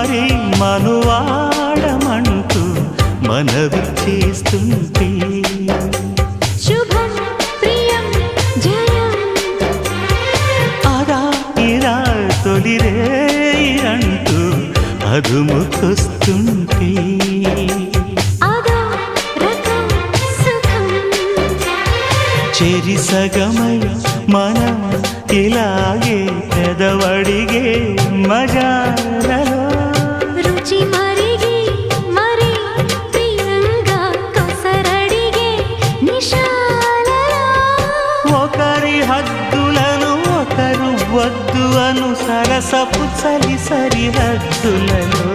మరి మనువాడమంటూ మనవి చేస్తుంటే శుభం ప్రియం జయం అదా ఇలా తొలిరే అంటూ అదుముకొస్తుంటే అదో రకం సుఖం చెరి సగమై మనం ఇలాగే పెదవడిగే మజాలలో రుచి మరిగి మరి ప్రియంగా కొసరడిగే నిశాలలో ఒకరి హద్దులను ఒకరు వద్దు అను సరసపు చలి సరిహద్దులలో